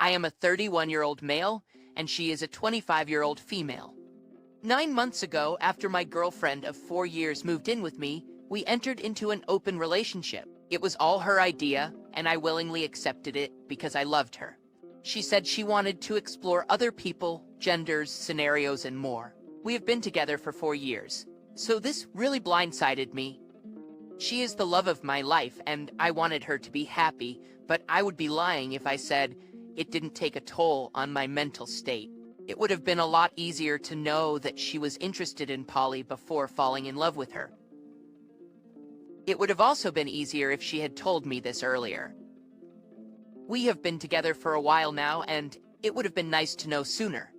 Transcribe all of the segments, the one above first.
I am a 31-year-old male, and she is a 25-year-old female. 9 months ago, after my girlfriend of 4 years moved in with me, we entered into an open relationship. It was all her idea, and I willingly accepted it because I loved her. She said she wanted to explore other people, genders, scenarios, and more. We have been together for 4 years, so this really blindsided me. She is the love of my life, and I wanted her to be happy, but I would be lying if I said it didn't take a toll on my mental state. It would have been a lot easier to know that she was interested in Polly before falling in love with her. It would have also been easier if she had told me this earlier. We have been together for a while now, and it would have been nice to know sooner.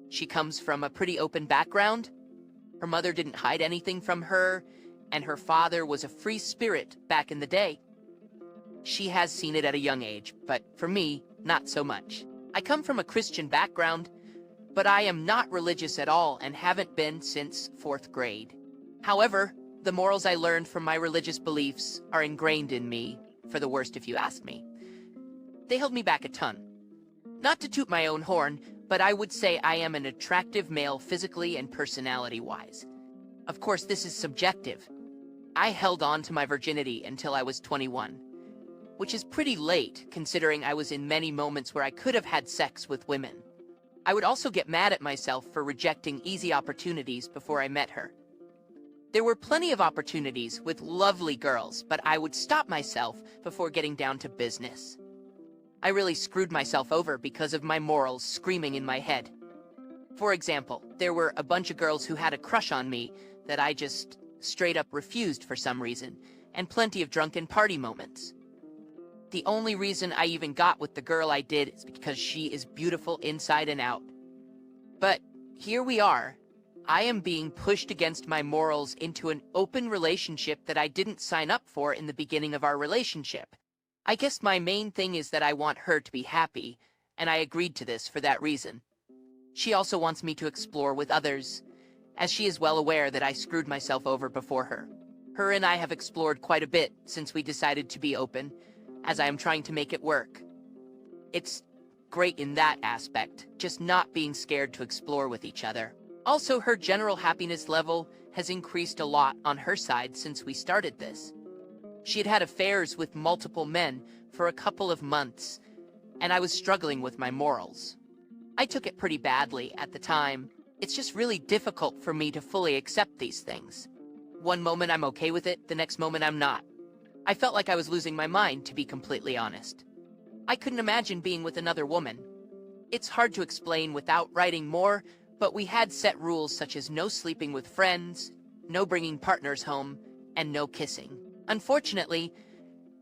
She comes from a pretty open background. Her mother didn't hide anything from her, and her father was a free spirit back in the day. She has seen it at a young age, but for me, not so much. I come from a Christian background, but I am not religious at all and haven't been since 4th grade. However, the morals I learned from my religious beliefs are ingrained in me, for the worst if you ask me. They held me back a ton. Not to toot my own horn, but I would say I am an attractive male physically and personality-wise. Of course, this is subjective. I held on to my virginity until I was 21, which is pretty late considering I was in many moments where I could have had sex with women. I would also get mad at myself for rejecting easy opportunities before I met her. There were plenty of opportunities with lovely girls, but I would stop myself before getting down to business. I really screwed myself over because of my morals screaming in my head. For example, there were a bunch of girls who had a crush on me that I just straight up refused for some reason, and plenty of drunken party moments. The only reason I even got with the girl I did is because she is beautiful inside and out. But here we are. I am being pushed against my morals into an open relationship that I didn't sign up for in the beginning of our relationship. I guess my main thing is that I want her to be happy, and I agreed to this for that reason. She also wants me to explore with others, as she is well aware that I screwed myself over before her. Her and I have explored quite a bit since we decided to be open, as I am trying to make it work. It's great in that aspect, just not being scared to explore with each other. Also, her general happiness level has increased a lot on her side since we started this. She had had affairs with multiple men for a couple of months, and I was struggling with my morals. I took it pretty badly at the time. It's just really difficult for me to fully accept these things. One moment I'm okay with it, the next moment I'm not. I felt like I was losing my mind, to be completely honest. I couldn't imagine being with another woman. It's hard to explain without writing more, but we had set rules such as no sleeping with friends, no bringing partners home, and no kissing. Unfortunately,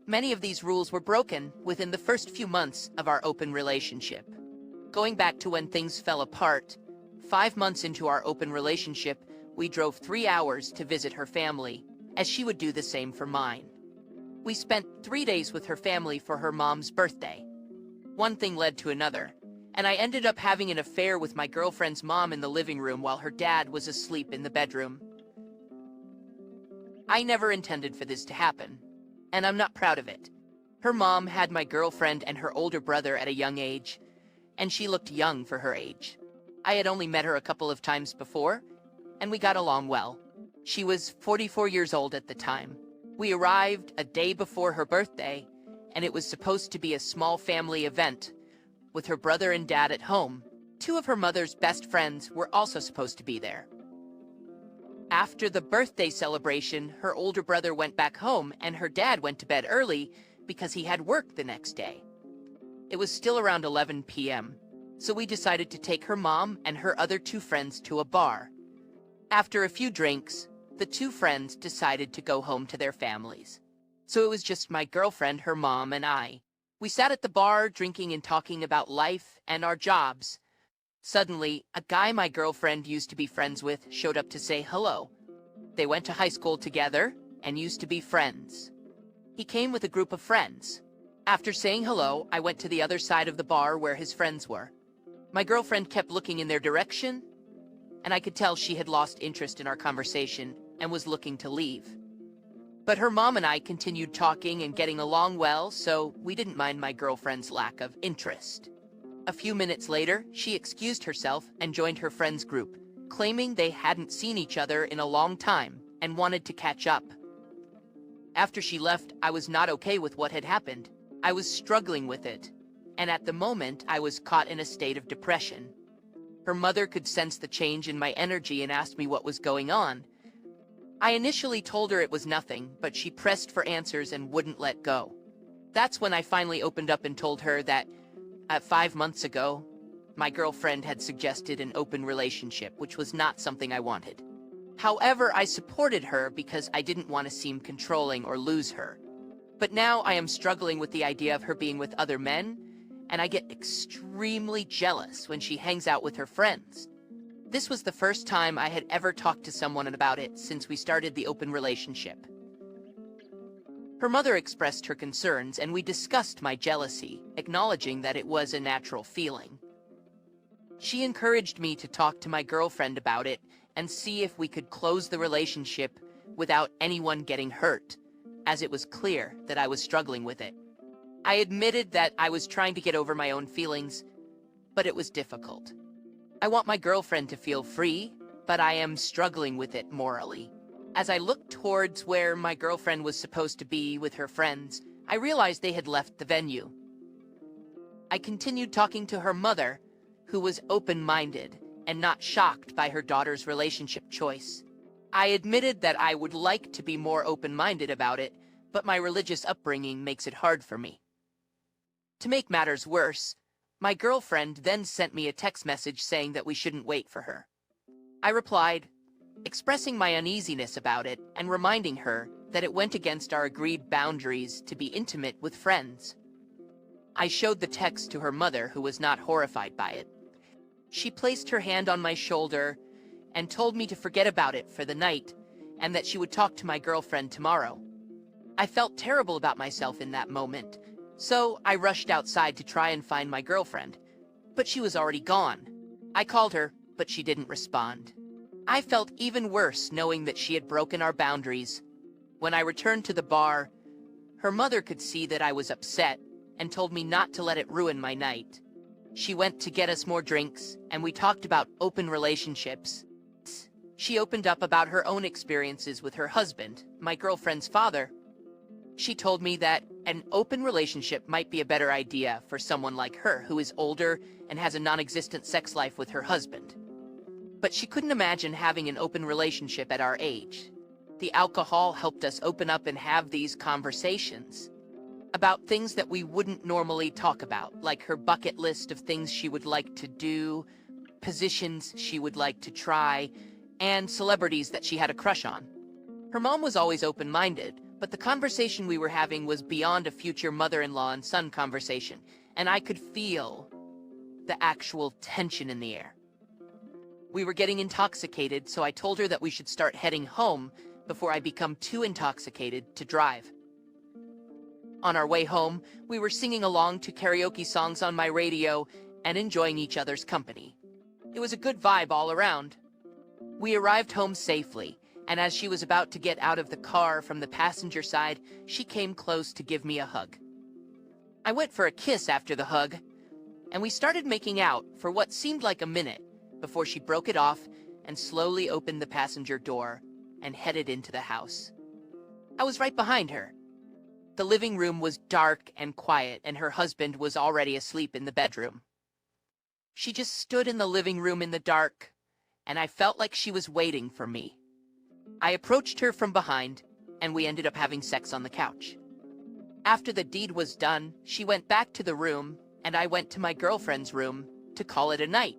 many of these rules were broken within the first few months of our open relationship. Going back to when things fell apart, 5 months into our open relationship, we drove 3 hours to visit her family, as she would do the same for mine. We spent 3 days with her family for her mom's birthday. One thing led to another, and I ended up having an affair with my girlfriend's mom in the living room while her dad was asleep in the bedroom. I never intended for this to happen, and I'm not proud of it. Her mom had my girlfriend and her older brother at a young age, and she looked young for her age. I had only met her a couple of times before, and we got along well. She was 44 years old at the time. We arrived a day before her birthday, and it was supposed to be a small family event, with her brother and dad at home. 2 of her mother's best friends were also supposed to be there. After the birthday celebration, her older brother went back home and her dad went to bed early because he had work the next day. It was still around 11 p.m., so we decided to take her mom and her other 2 friends to a bar. After a few drinks, the 2 friends decided to go home to their families. So it was just my girlfriend, her mom, and I. We sat at the bar drinking and talking about life and our jobs. Suddenly, a guy my girlfriend used to be friends with showed up to say hello. They went to high school together and used to be friends. He came with a group of friends. After saying hello, I went to the other side of the bar where his friends were. My girlfriend kept looking in their direction, and I could tell she had lost interest in our conversation and was looking to leave. But her mom and I continued talking and getting along well, so we didn't mind my girlfriend's lack of interest. A few minutes later, she excused herself and joined her friends group, claiming they hadn't seen each other in a long time and wanted to catch up. After she left, I was not okay with what had happened. I was struggling with it, and at the moment, I was caught in a state of depression. Her mother could sense the change in my energy and asked me what was going on. I initially told her it was nothing, but she pressed for answers and wouldn't let go. That's when I finally opened up and told her that 5 months ago, my girlfriend had suggested an open relationship, which was not something I wanted. However, I supported her because I didn't want to seem controlling or lose her. But now I am struggling with the idea of her being with other men, and I get extremely jealous when she hangs out with her friends. This was the first time I had ever talked to someone about it since we started the open relationship. Her mother expressed her concerns, and we discussed my jealousy, acknowledging that it was a natural feeling. She encouraged me to talk to my girlfriend about it and see if we could close the relationship without anyone getting hurt, as it was clear that I was struggling with it. I admitted that I was trying to get over my own feelings, but it was difficult. I want my girlfriend to feel free, but I am struggling with it morally. As I looked towards where my girlfriend was supposed to be with her friends, I realized they had left the venue. I continued talking to her mother, who was open-minded and not shocked by her daughter's relationship choice. I admitted that I would like to be more open-minded about it, but my religious upbringing makes it hard for me. To make matters worse, my girlfriend then sent me a text message saying that we shouldn't wait for her. I replied, expressing my uneasiness about it and reminding her that it went against our agreed boundaries to be intimate with friends. I showed the text to her mother, who was not horrified by it. She placed her hand on my shoulder and told me to forget about it for the night and that she would talk to my girlfriend tomorrow. I felt terrible about myself in that moment, so I rushed outside to try and find my girlfriend, but she was already gone. I called her, but she didn't respond. I felt even worse knowing that she had broken our boundaries. When I returned to the bar, her mother could see that I was upset and told me not to let it ruin my night. She went to get us more drinks, and we talked about open relationships. She opened up about her own experiences with her husband, my girlfriend's father. She told me that an open relationship might be a better idea for someone like her who is older and has a non-existent sex life with her husband. But she couldn't imagine having an open relationship at our age. The alcohol helped us open up and have these conversations about things that we wouldn't normally talk about, like her bucket list of things she would like to do, positions she would like to try, and celebrities that she had a crush on. Her mom was always open-minded, but the conversation we were having was beyond a future mother-in-law and son conversation, and I could feel the actual tension in the air. We were getting intoxicated, so I told her that we should start heading home before I become too intoxicated to drive. On our way home, we were singing along to karaoke songs on my radio and enjoying each other's company. It was a good vibe all around. We arrived home safely, and as she was about to get out of the car from the passenger side, she came close to give me a hug. I went for a kiss after the hug, and we started making out for what seemed like a minute before she broke it off and slowly opened the passenger door and headed into the house. I was right behind her. The living room was dark and quiet, and her husband was already asleep in the bedroom. She just stood in the living room in the dark, and I felt like she was waiting for me. I approached her from behind, and we ended up having sex on the couch. After the deed was done, she went back to the room, and I went to my girlfriend's room to call it a night.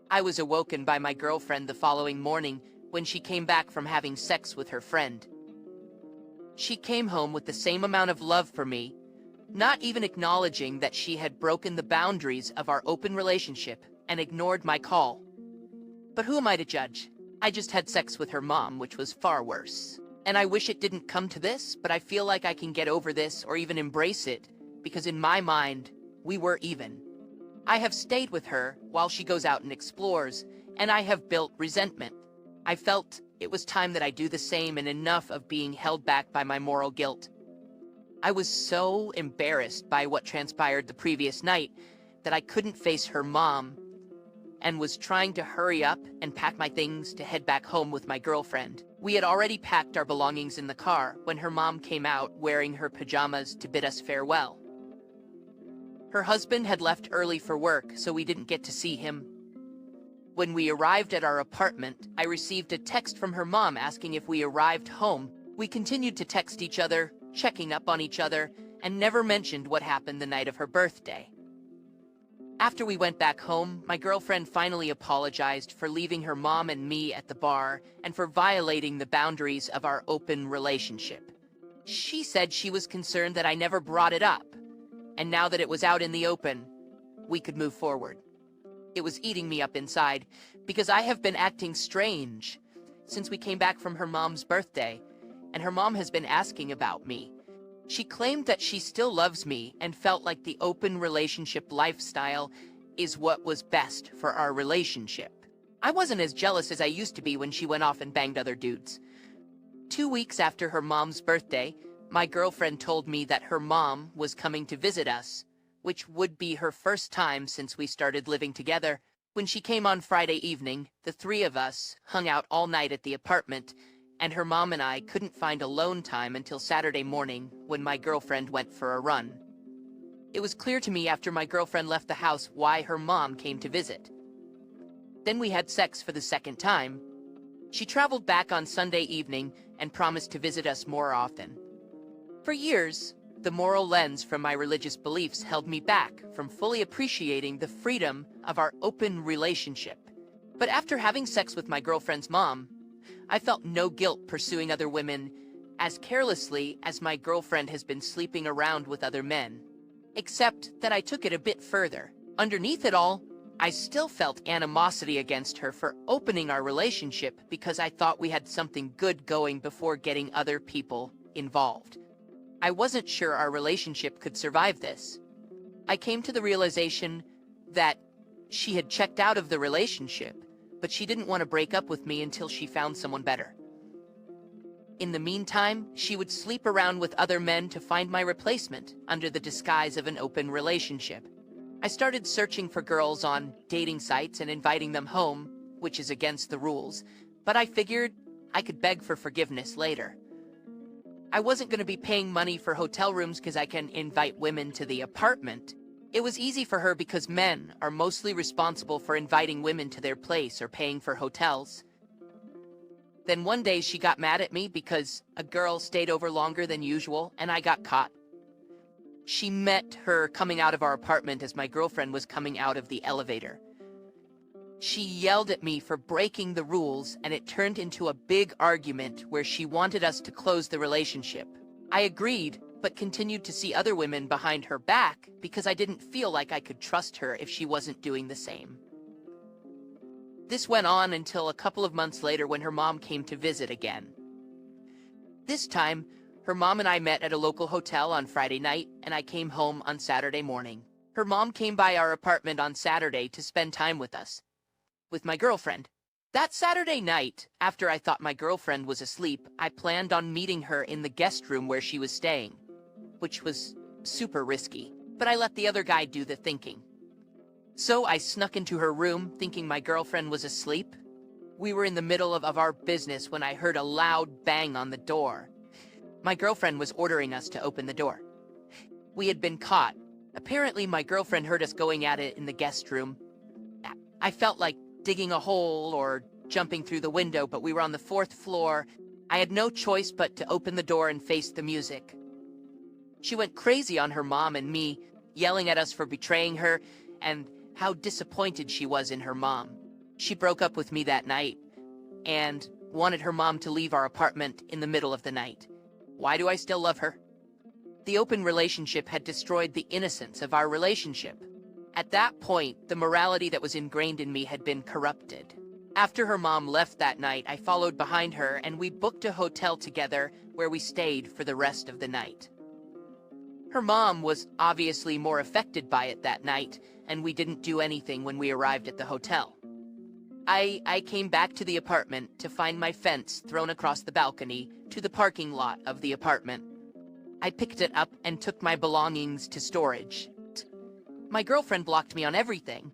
I was awoken by my girlfriend the following morning when she came back from having sex with her friend. She came home with the same amount of love for me, not even acknowledging that she had broken the boundaries of our open relationship and ignored my call. But who am I to judge? I just had sex with her mom, which was far worse. And I wish it didn't come to this, but I feel like I can get over this or even embrace it, because in my mind, we were even. I have stayed with her while she goes out and explores, and I have built resentment. I felt it was time that I do the same, and enough of being held back by my moral guilt. I was so embarrassed by what transpired the previous night that I couldn't face her mom and was trying to hurry up and pack my things to head back home with my girlfriend. We had already packed our belongings in the car when her mom came out wearing her pajamas to bid us farewell. Her husband had left early for work, so we didn't get to see him. When we arrived at our apartment, I received a text from her mom asking if we arrived home. We continued to text each other, checking up on each other, and never mentioned what happened the night of her birthday. After we went back home, my girlfriend finally apologized for leaving her mom and me at the bar and for violating the boundaries of our open relationship. She said she was concerned that I never brought it up, and now that it was out in the open, we could move forward. It was eating me up inside because I have been acting strange since we came back from her mom's birthday, and her mom has been asking about me. She claimed that she still loves me and felt like the open relationship lifestyle is what was best for our relationship. I wasn't as jealous as I used to be when she went off and banged other dudes. 2 weeks after her mom's birthday, my girlfriend told me that her mom was coming to visit us, which would be her first time since we started living together. When she came on Friday evening, the three of us hung out all night at the apartment, and her mom and I couldn't find alone time until Saturday morning when my girlfriend went for a run. It was clear to me after my girlfriend left the house why her mom came to visit. Then we had sex for the second time. She traveled back on Sunday evening and promised to visit us more often. For years, the moral lens from my religious beliefs held me back from fully appreciating the freedom of our open relationship. But after having sex with my girlfriend's mom, I felt no guilt pursuing other women as carelessly as my girlfriend has been sleeping around with other men. Except that I took it a bit further. Underneath it all, I still felt animosity against her for opening our relationship because I thought we had something good going before getting other people involved. I wasn't sure our relationship could survive this. I came to the realization that she had checked out of the relationship, but she didn't want to break up with me until she found someone better. In the meantime, she would sleep around with other men to find my replacement under the disguise of an open relationship. I started searching for girls on dating sites and inviting them home, which is against the rules, but I figured I could beg for forgiveness later. I wasn't going to be paying money for hotel rooms because I can invite women to the apartment. It was easy for her because men are mostly responsible for inviting women to their place or paying for hotels. Then one day she got mad at me because a girl stayed over longer than usual and I got caught. She met her coming out of our apartment as my girlfriend was coming out of the elevator. She yelled at me for breaking the rules, and it turned into a big argument where she wanted us to close the relationship. I agreed, but continued to see other women behind her back because I didn't feel like I could trust her if she wasn't doing the same. This went on until a couple of months later when her mom came to visit again. This time, her mom and I met at a local hotel on Friday night, and I came home on Saturday morning. Her mom came by our apartment on Saturday to spend time with us, with my girlfriend. That Saturday night, after I thought my girlfriend was asleep, I planned on meeting her in the guest room where she was staying, which was super risky, but I let the other guy do the thinking. So I snuck into her room thinking my girlfriend was asleep. We were in the middle of our business when I heard a loud bang on the door. My girlfriend was ordering us to open the door. We had been caught. Apparently my girlfriend heard us going at it in the guest room. I felt like digging a hole or jumping through the window, but we were on the 4th floor. I had no choice but to open the door and face the music. She went crazy on her mom and me, yelling at us for betraying her and how disappointed she was in her mom. She broke up with me that night and wanted her mom to leave our apartment in the middle of the night. Why do I still love her? The open relationship had destroyed the innocence of our relationship. At that point, the morality that was ingrained in me had been corrupted. After her mom left that night, I followed behind her and we booked a hotel together where we stayed for the rest of the night. Her mom was obviously more affected by it that night, and we didn't do anything when we arrived at the hotel. I came back to the apartment to find my fence thrown across the balcony to the parking lot of the apartment. I picked it up and took my belongings to storage. My girlfriend blocked me on everything.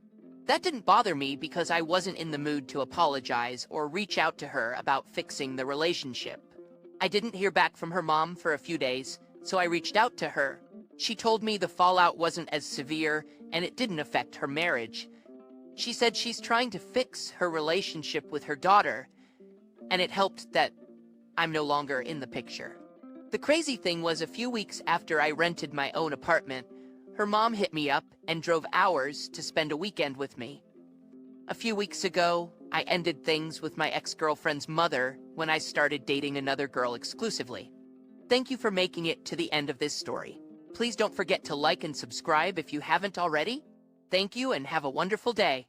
That didn't bother me because I wasn't in the mood to apologize or reach out to her about fixing the relationship. I didn't hear back from her mom for a few days, so I reached out to her. She told me the fallout wasn't as severe and it didn't affect her marriage. She said she's trying to fix her relationship with her daughter, and it helped that I'm no longer in the picture. The crazy thing was a few weeks after I rented my own apartment, her mom hit me up and drove hours to spend a weekend with me. A few weeks ago, I ended things with my ex-girlfriend's mother when I started dating another girl exclusively. Thank you for making it to the end of this story. Please don't forget to like and subscribe if you haven't already. Thank you and have a wonderful day.